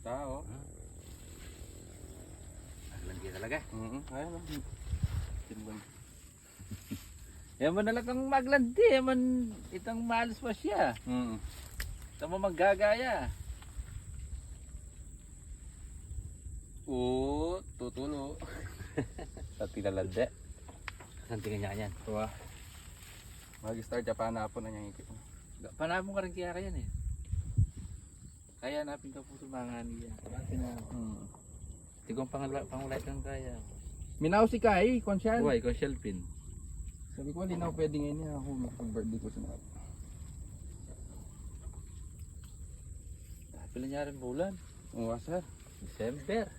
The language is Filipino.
Tao. Naglandi talaga. Ayan o. Timbang. Yaman na lang kang maglandi. Yaman itang malas pa siya. Tama maggagaya. Oo, tutulo. Sa tilalande. Saan tingin niya kanyan? Tuwa. Mag-start siya, panapon na niyang ikip. Panabong ka rin kaya kayan eh. Kaya hanapin ka po mga niya. Hanapin na. Tigong pangulay kang kaya. Minaw si Kai, konsyal. Uy, ikaw shelpin. Sabi ko, hindi na ako pwede ngayon niya ako mag-birthday ko sa mga. Pila niya rin bulan. Oo, sir. December.